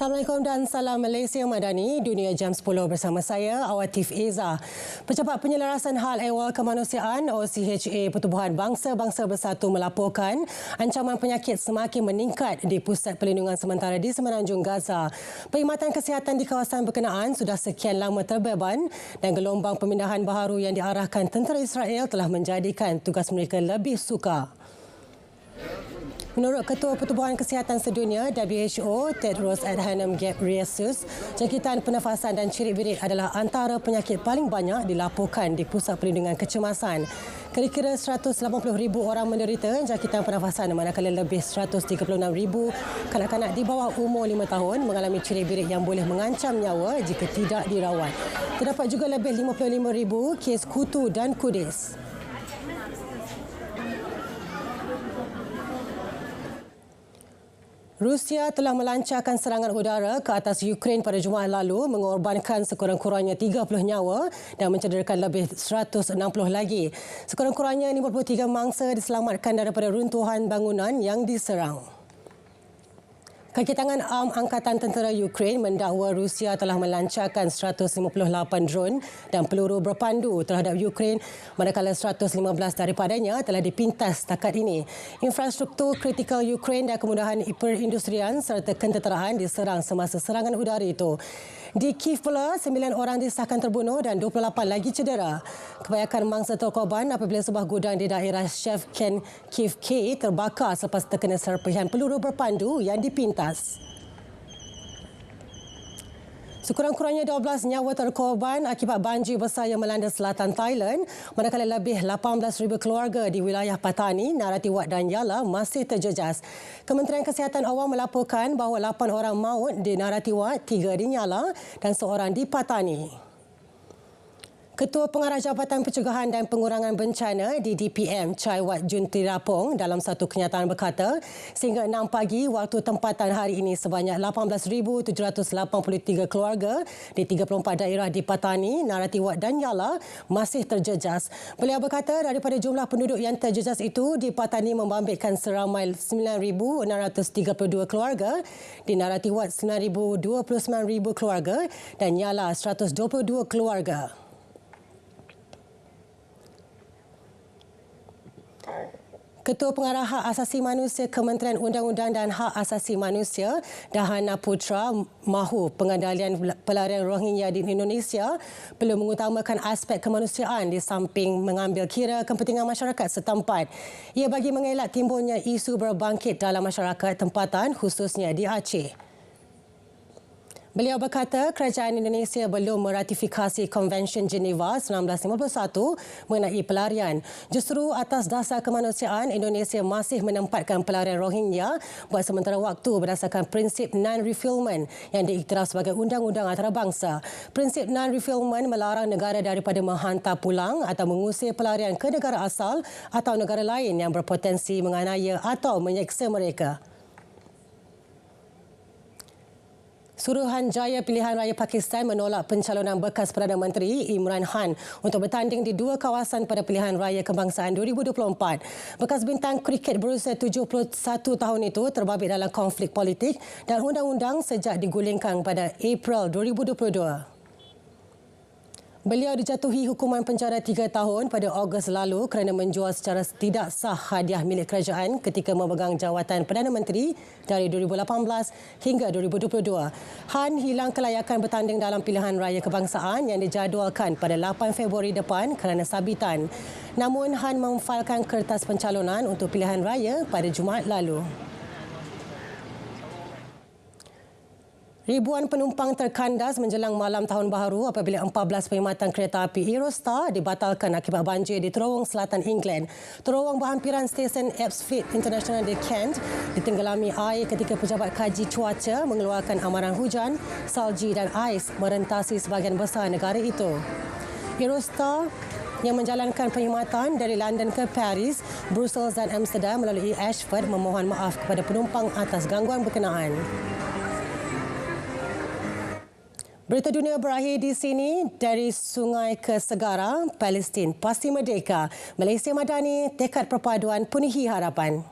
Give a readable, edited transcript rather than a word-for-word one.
Assalamualaikum dan salam Malaysia Madani, Dunia Jam 10 bersama saya, Awatif Eza. Pejabat Penyelarasan Hal Ehwal Kemanusiaan OCHA Pertubuhan Bangsa-Bangsa Bersatu melaporkan ancaman penyakit semakin meningkat di Pusat Perlindungan Sementara di Semenanjung Gaza. Perkhidmatan kesihatan di kawasan berkenaan sudah sekian lama terbeban dan gelombang pemindahan baharu yang diarahkan tentera Israel telah menjadikan tugas mereka lebih sukar. Menurut Ketua Pertubuhan Kesihatan Sedunia WHO, Tedros Adhanom Ghebreyesus, jangkitan pernafasan dan cirit-birit adalah antara penyakit paling banyak dilaporkan di Pusat Perlindungan Kecemasan. Kira-kira 180,000 orang menderita jangkitan pernafasan, manakala lebih 136,000 kanak-kanak di bawah umur 5 tahun mengalami cirit-birit yang boleh mengancam nyawa jika tidak dirawat. Terdapat juga lebih 55,000 kes kutu dan kudis. Rusia telah melancarkan serangan udara ke atas Ukraine pada Jumaat lalu, mengorbankan sekurang-kurangnya 30 nyawa dan mencederakan lebih 160 lagi. Sekurang-kurangnya 53 mangsa diselamatkan daripada runtuhan bangunan yang diserang. Kaki tangan Angkatan Tentera Ukraine mendakwa Rusia telah melancarkan 158 drone dan peluru berpandu terhadap Ukraine, manakala 115 daripadanya telah dipintas setakat ini. Infrastruktur kritikal Ukraine dan kemudahan perindustrian serta kententeraan diserang semasa serangan udara itu. Di Kiev pula, 9 orang disahkan terbunuh dan 28 lagi cedera. Kebanyakan mangsa terkorban apabila sebuah gudang di daerah Shevchen, Kiev K terbakar selepas terkena serpihan peluru berpandu yang dipintas. Sekurang-kurangnya 12 nyawa terkorban akibat banjir besar yang melanda selatan Thailand, manakala lebih 18,000 keluarga di wilayah Patani, Narathiwat dan Yala masih terjejas. Kementerian Kesihatan Awam melaporkan bahawa 8 orang maut di Narathiwat, 3 di Yala dan 1 di Patani. Ketua Pengarah Jabatan Pencegahan dan Pengurangan Bencana di DPM, Chai Wat Juntirapong, dalam satu kenyataan berkata, sehingga 6 pagi waktu tempatan hari ini sebanyak 18,783 keluarga di 34 daerah di Patani, Narathiwat dan Yala masih terjejas. Beliau berkata daripada jumlah penduduk yang terjejas itu, di Patani membangkitkan seramai 9,632 keluarga, di Narathiwat 9,029 keluarga dan Yala 122 keluarga. Ketua Pengarah Hak Asasi Manusia Kementerian Undang-Undang dan Hak Asasi Manusia, Dahana Putra, mahu pengendalian pelarian Rohingya di Indonesia perlu mengutamakan aspek kemanusiaan di samping mengambil kira kepentingan masyarakat setempat. Ia bagi mengelak timbulnya isu berbangkit dalam masyarakat tempatan, khususnya di Aceh. Beliau berkata kerajaan Indonesia belum meratifikasi Konvensyen Geneva 1951 mengenai pelarian. Justru atas dasar kemanusiaan, Indonesia masih menempatkan pelarian Rohingya buat sementara waktu berdasarkan prinsip non-refoulement yang diiktiraf sebagai undang-undang antarabangsa. Prinsip non-refoulement melarang negara daripada menghantar pulang atau mengusir pelarian ke negara asal atau negara lain yang berpotensi menganiaya atau menyeksa mereka. Suruhanjaya Pilihan Raya Pakistan menolak pencalonan bekas Perdana Menteri Imran Khan untuk bertanding di 2 kawasan pada Pilihan Raya Kebangsaan 2024. Bekas bintang kriket berusia 71 tahun itu terbabit dalam konflik politik dan undang-undang sejak digulingkan pada April 2022. Beliau dijatuhi hukuman penjara 3 tahun pada Ogos lalu kerana menjual secara tidak sah hadiah milik kerajaan ketika memegang jawatan Perdana Menteri dari 2018 hingga 2022. Han hilang kelayakan bertanding dalam pilihan raya kebangsaan yang dijadualkan pada 8 Februari depan kerana sabitan. Namun Han memfailkan kertas pencalonan untuk pilihan raya pada Jumaat lalu. Ribuan penumpang terkandas menjelang malam Tahun Baharu apabila 14 perkhidmatan kereta api Eurostar dibatalkan akibat banjir di terowong selatan England. Terowong berhampiran stesen Ebbsfleet International di Kent ditenggelami air ketika pejabat kaji cuaca mengeluarkan amaran hujan, salji dan ais merentasi sebahagian besar negara itu. Eurostar yang menjalankan perkhidmatan dari London ke Paris, Brussels dan Amsterdam melalui Ashford memohon maaf kepada penumpang atas gangguan berkenaan. Berita dunia berakhir di sini. Dari sungai ke segara, Palestin pasti merdeka. Malaysia Madani, tekad perpaduan penuhi harapan.